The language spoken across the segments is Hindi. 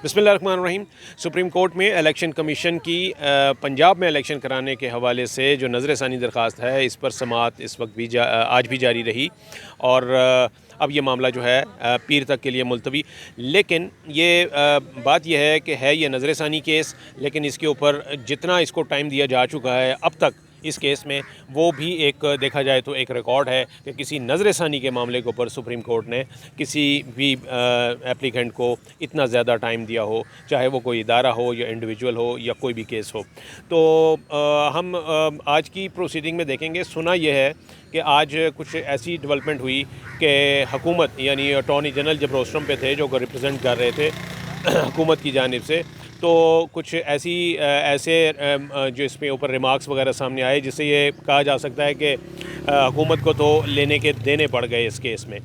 बिस्मिल्लाहिर्रहमानिर्रहीम। सुप्रीम कोर्ट में इलेक्शन कमीशन की पंजाब में इलेक्शन कराने के हवाले से जो नज़रसानी दरख्वास्त है, इस पर समाअत इस वक्त भी आज भी जारी रही और अब ये मामला जो है पीर तक के लिए मुलतवी। लेकिन ये बात यह है कि है ये नज़रसानी केस, लेकिन इसके ऊपर जितना इसको टाइम दिया जा चुका है अब तक इस केस में, वो भी एक देखा जाए तो एक रिकॉर्ड है कि किसी नज़रसानी के मामले के ऊपर सुप्रीम कोर्ट ने किसी भी एप्लीकेंट को इतना ज़्यादा टाइम दिया हो, चाहे वो कोई इदारा हो या इंडिविजुअल हो या कोई भी केस हो। तो हम आज की प्रोसीडिंग में देखेंगे। सुना यह है कि आज कुछ ऐसी डेवलपमेंट हुई कि हुकूमत यानी अटॉर्नी जनरल जब रोस्टरम पे थे, जो रिप्रेजेंट कर रहे थे हुकूमत की जानिब से, तो कुछ ऐसे जो इसमें ऊपर रिमार्क्स वगैरह सामने आए जिससे ये कहा जा सकता है कि हुकूमत को तो लेने के देने पड़ गए इस केस में।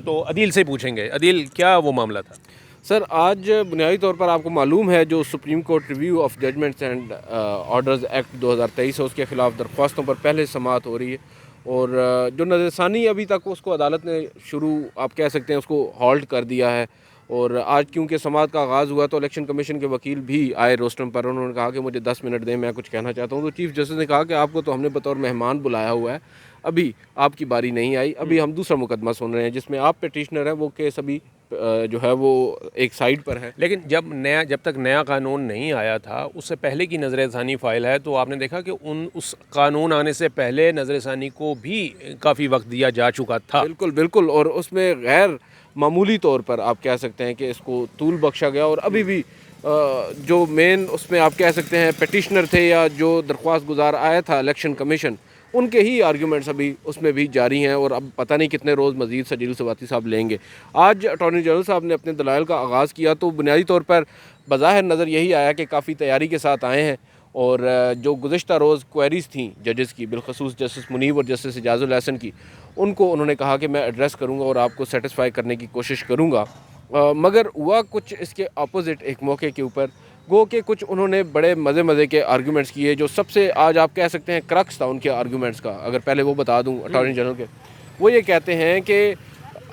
तो अदील से पूछेंगे, अदील क्या वो मामला था? सर, आज बुनियादी तौर पर आपको मालूम है जो supreme court review of judgments and orders act 2023 है, उसके ख़िलाफ़ दरख्वास्तों पर पहले समाअत हो रही है। और जो नज़रसानी अभी तक उसको अदालत ने आप कह सकते हैं उसको हॉल्ट कर दिया है। और आज क्योंकि समाअत का आगाज़ हुआ तो इलेक्शन कमीशन के वकील भी आए रोस्टरम पर। उन्होंने कहा कि मुझे 10 मिनट दें, मैं कुछ कहना चाहता हूँ। तो चीफ़ जस्टिस ने कहा कि आपको तो हमने बतौर मेहमान बुलाया हुआ है, अभी आपकी बारी नहीं आई, अभी हम दूसरा मुकदमा सुन रहे हैं जिसमें आप पिटिशनर हैं। वो केस अभी जो है वो एक साइड पर है। लेकिन जब तक नया कानून नहीं आया था, उससे पहले की नज़रसानी फ़ाइल है, तो आपने देखा कि उस कानून आने से पहले नज़रसानी को भी काफ़ी वक्त दिया जा चुका था। बिल्कुल बिल्कुल, और उसमें गैर मामूली तौर पर आप कह सकते हैं कि इसको तूल बख्शा गया। और अभी भी जो मेन उसमें आप कह सकते हैं पिटिशनर थे या जो दरख्वास्त गुजार आया था इलेक्शन कमीशन, उनके ही आर्गूमेंट्स अभी उसमें भी जारी हैं। और अब पता नहीं कितने रोज़ मज़ीद सजील सवाती साहब लेंगे। आज अटॉर्नी जनरल साहब ने अपने दलाइल का आगाज़ किया तो बुनियादी तौर पर बज़ाहिर नज़र यही आया कि काफ़ी तैयारी के साथ आए हैं। और जो गुज़िश्ता रोज़ क्वेरीज़ थी जजेस की, बिलखसूस जस्टिस मुनीब और जस्टिस इजाज़ुल हसन की, उनको उन्होंने कहा कि मैं एड्रेस करूँगा और आपको सेटिस्फाई करने की कोशिश करूँगा। मगर हुआ कुछ इसके अपोजिट एक मौके के ऊपर। गो के कुछ उन्होंने बड़े मज़े के आर्गूमेंट्स किए। जो सबसे आज आप कह सकते हैं क्रक्स था उनके आर्गूमेंट्स का, अगर पहले वो बता दूं अटॉर्नी जनरल के, वो ये कहते हैं कि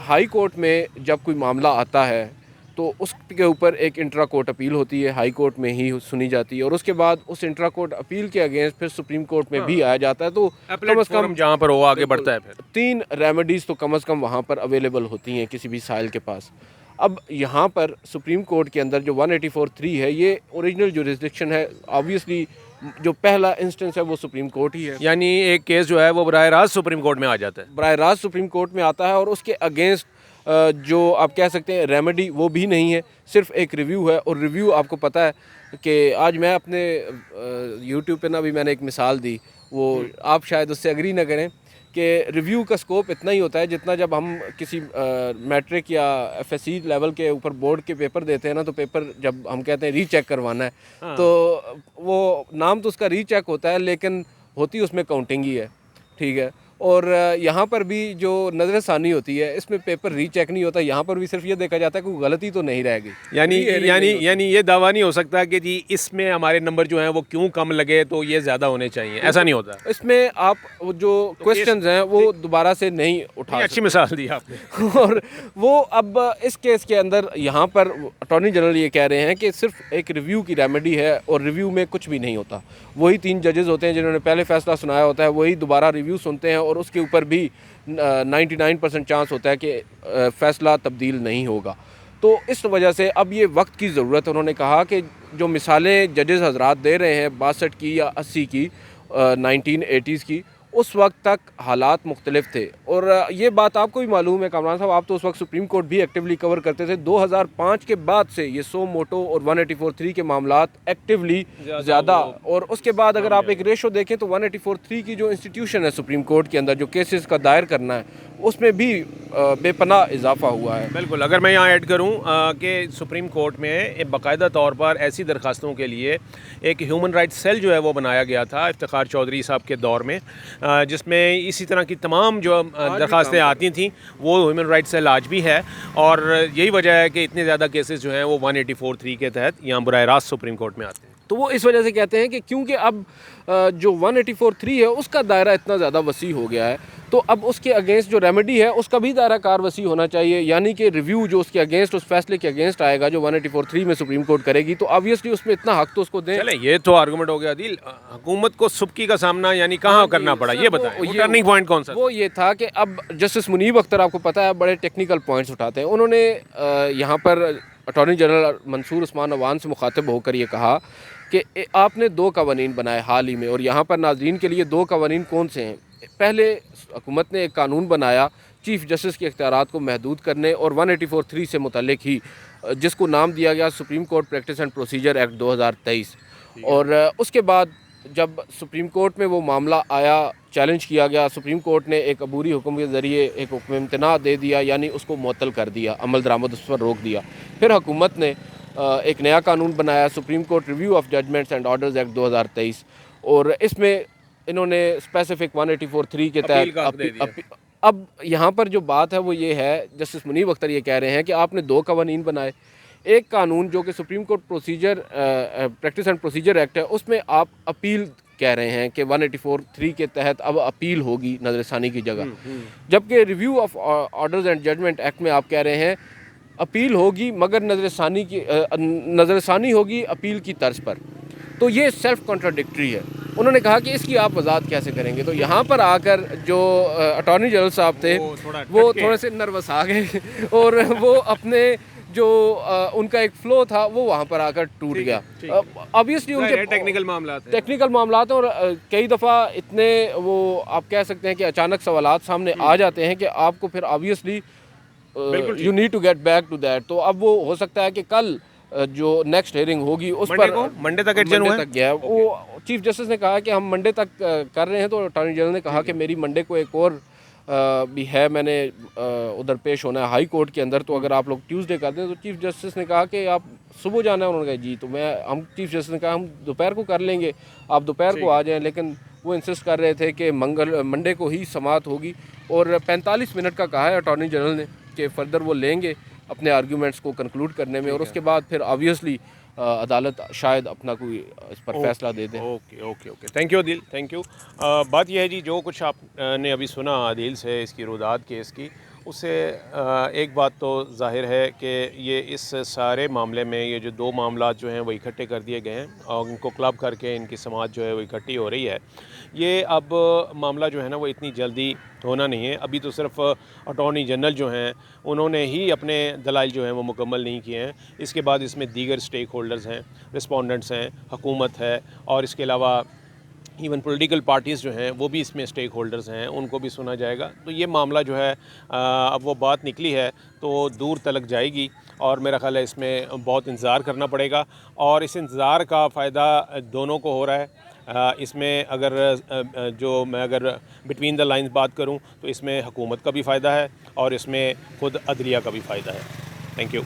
हाई कोर्ट में जब कोई मामला आता है तो उसके ऊपर एक इंट्रा कोर्ट अपील होती है, हाई कोर्ट में ही सुनी जाती है, और उसके बाद उस इंट्रा कोर्ट अपील के अगेंस्ट फिर सुप्रीम कोर्ट में भी आया जाता है। तो कम से कम जहाँ पर वो आगे बढ़ता है, फिर 3 रेमेडीज़ तो कम से कम वहाँ पर अवेलेबल होती हैं किसी भी साइल के पास। अब यहाँ पर सुप्रीम कोर्ट के अंदर जो 184(3 है, ये ओरिजिनल जुरिस्डिक्शन है। ऑब्वियसली जो पहला इंस्टेंस है वो सुप्रीम कोर्ट ही है, यानी एक केस जो है वो बराह रास्त सुप्रीम कोर्ट में आ जाता है। बराह रास्त सुप्रीम कोर्ट में आता है। और उसके अगेंस्ट जो आप कह सकते हैं रेमेडी वो भी नहीं है, सिर्फ एक रिव्यू है। और रिव्यू आपको पता है कि आज मैं अपने यूट्यूब पे ना अभी मैंने एक मिसाल दी, वो आप शायद उससे एग्री ना करें कि रिव्यू का स्कोप इतना ही होता है जितना जब हम किसी मैट्रिक या एफएससी लेवल के ऊपर बोर्ड के पेपर देते हैं ना, तो पेपर जब हम कहते हैं रीचेक करवाना है, हाँ। तो वो नाम तो उसका रीचेक होता है लेकिन होती उसमें काउंटिंग ही है, ठीक है। और यहाँ पर भी जो नज़रसानी होती है इसमें पेपर रीचेक नहीं होता, यहाँ पर भी सिर्फ ये देखा जाता है कि कोई गलती तो नहीं रहेगी। यानी ये दावा नहीं हो सकता कि जी इसमें हमारे नंबर जो हैं वो क्यों कम लगे तो ये ज़्यादा होने चाहिए, ऐसा नहीं होता। इसमें आप जो क्वेश्चंस हैं वो दोबारा से नहीं उठा सकते। अच्छी मिसाल दी आपने। और वो अब इस केस के अंदर यहाँ पर अटॉर्नी जनरल ये कह रहे हैं कि सिर्फ एक रिव्यू की रेमेडी है और रिव्यू में कुछ भी नहीं होता। वही 3 जजेस होते हैं जिन्होंने पहले फैसला सुनाया होता है, वही दोबारा रिव्यू सुनते हैं और उसके ऊपर भी 99% चांस होता है कि फ़ैसला तब्दील नहीं होगा। तो इस वजह से अब ये वक्त की ज़रूरत है। उन्होंने कहा कि जो मिसालें जजेस हजरात दे रहे हैं 62 की या 80 की, 1980s की, उस वक्त तक हालात मुख्तलिफ थे। और ये बात आपको भी मालूम है कामरान साहब, आप तो उस वक्त सुप्रीम कोर्ट भी एक्टिवली कवर करते थे। 2005 के बाद से ये सो मोटो और 184(3 के मामलात एक्टिवली ज़्यादा, और उसके बाद अगर आप एक रेशो देखें तो 184(3 की जो इंस्टीट्यूशन है सुप्रीम कोर्ट के अंदर जो केसेस का दायर करना है, उसमें भी बेपनाह इजाफा हुआ है। बिल्कुल, अगर मैं यहाँ ऐड करूँ कि सुप्रीम कोर्ट में बाकायदा तौर पर ऐसी दरखास्तों के लिए एक ह्यूमन राइट्स सेल जो है वो बनाया गया था इफ्तिखार चौधरी साहब के दौर में, जिसमें इसी तरह की तमाम जो दरखास्तें आती थी, वो ह्यूमन राइट्स सेल आज भी है। और यही वजह है कि इतने ज़्यादा केसेस जो हैं वो 184(3 के तहत यहाँ बराह रास्त सुप्रीम कोर्ट में आते हैं। तो वो इस वजह से कहते हैं कि क्योंकि अब जो 184(3) है उसका दायरा इतना ज़्यादा वसी हो गया है, तो अब उसके अगेंस्ट जो रेमेडी है उसका भी दायरा कार वसी होना चाहिए, यानी कि रिव्यू जो उसके अगेंस्ट, उस फैसले के अगेंस्ट आएगा जो 184(3) में सुप्रीम कोर्ट करेगी, तो ऑब्वियसली उसमें इतना हक तो उसको दें। चले, ये तो आर्गूमेंट हो गया दिल। हुकूमत को सुबकी का सामना यानी कहाँ करना पड़ा, ये बताएं, टर्निंग पॉइंट कौन सा? वो ये था कि अब जस्टिस मुनीब अख्तर, आपको पता है, बड़े टेक्निकल पॉइंट्स उठाते हैं। उन्होंने यहाँ पर अटॉर्नी जनरल मंसूर उस्मान अवान से मुखातिब होकर ये कहा कि आपने 2 कवानीन बनाए हाल ही में, और यहाँ पर नाज़रीन के लिए 2 कवानीन कौन से हैं। पहले हुकूमत ने एक कानून बनाया चीफ़ जस्टिस के इख्तियारात को महदूद करने और 184(3) से मुतल्लिक ही, जिसको नाम दिया गया supreme court practice and procedure act 2023। और उसके बाद जब सुप्रीम कोर्ट में वो मामला आया, चैलेंज किया गया, सुप्रीम कोर्ट ने एक अबूरी हुक्म के ज़रिए एक हुक्म इम्तना दे दिया, यानी उसको मुअत्तल कर दिया, अमल दरामद उस पर रोक दिया। फिर हुकूमत ने एक नया कानून बनाया, supreme court review of judgments and orders act 2023, और इसमें इन्होंने स्पेसिफिक 184(3) के तहत अब यहाँ पर जो बात है वो ये है, जस्टिस मुनीब अख्तर ये कह रहे हैं कि आपने 2 कवानीन बनाए। एक कानून जो कि supreme court procedure practice and procedure act है, उसमें आप अपील कह रहे हैं कि 184(3) के तहत अब अपील होगी नज़रसानी की जगह, जबकि review of orders and judgment act में आप कह रहे हैं अपील होगी मगर नज़रसानी होगी अपील की तर्ज पर। तो ये सेल्फ कॉन्ट्राडिक्टरी है। उन्होंने कहा कि इसकी आप वजाहत कैसे करेंगे। तो यहाँ पर आकर जो अटॉर्नी जनरल साहब थे वो थोड़े से नर्वस आ गए और वो अपने जो उनका एक फ्लो था वो वहाँ पर आकर टूट गया। ऑब्वियसली उनके टेक्निकल मामला और कई दफ़ा इतने वो आप कह सकते हैं कि अचानक सवालात सामने आ जाते हैं कि आपको फिर obviously you need to get back to that. तो अब वो हो सकता है कि कल जो नेक्स्ट हेयरिंग होगी उस पर मंडे तक गया है। वो चीफ जस्टिस ने कहा कि हम मंडे तक कर रहे हैं, तो अटॉर्नी जनरल ने कहा कि मेरी मंडे को एक और भी है, मैंने उधर पेश होना है हाई कोर्ट के अंदर, तो अगर आप लोग ट्यूसडे कर दें। तो चीफ जस्टिस ने कहा कि आप सुबह जाना है, उन्होंने कहा जी। तो हम चीफ जस्टिस ने कहा हम दोपहर को कर लेंगे, आप दोपहर को आ जाएं, लेकिन वो इंसिस्ट कर रहे थे कि मंडे को ही समाअत होगी। और 45 मिनट का कहा है अटॉर्नी जनरल ने कि फ़र्दर वो लेंगे अपने आर्ग्यूमेंट्स को कंक्लूड करने में, और उसके बाद फिर ऑब्वियसली अदालत शायद अपना कोई इस पर फैसला दे दे। Okay okay okay, thank you Adil, thank you. बात यह है जी, जो कुछ आपने अभी सुना आदिल से इसकी रुदात केस की, उससे एक बात तो जाहिर है कि ये इस सारे मामले में ये जो 2 मामला जो हैं वो इकट्ठे कर दिए गए हैं और इनको क्लब करके इनकी समाज जो है वो इकट्ठी हो रही है। ये अब मामला जो है ना वो इतनी जल्दी होना नहीं है। अभी तो सिर्फ अटॉर्नी जनरल जो हैं उन्होंने ही अपने दलाइल जो हैं वो मुकम्मल नहीं किए हैं। इसके बाद इसमें दीगर स्टेक होल्डर्स हैं, रिस्पोंडेंट्स हैं, हुकूमत है, और इसके अलावा इवन पॉलिटिकल पार्टीज़ जो हैं वो भी इसमें स्टेक होल्डर्स हैं, उनको भी सुना जाएगा। तो ये मामला जो है अब वो बात निकली है तो दूर तलक जाएगी, और मेरा ख़्याल है इसमें बहुत इंतज़ार करना पड़ेगा, और इस इंतज़ार का फ़ायदा दोनों को हो रहा है। इसमें अगर मैं अगर बिटवीन द लाइन्स बात करूं तो इसमें हुकूमत का भी फ़ायदा है और इसमें खुद अदलिया का भी फ़ायदा है। Thank you.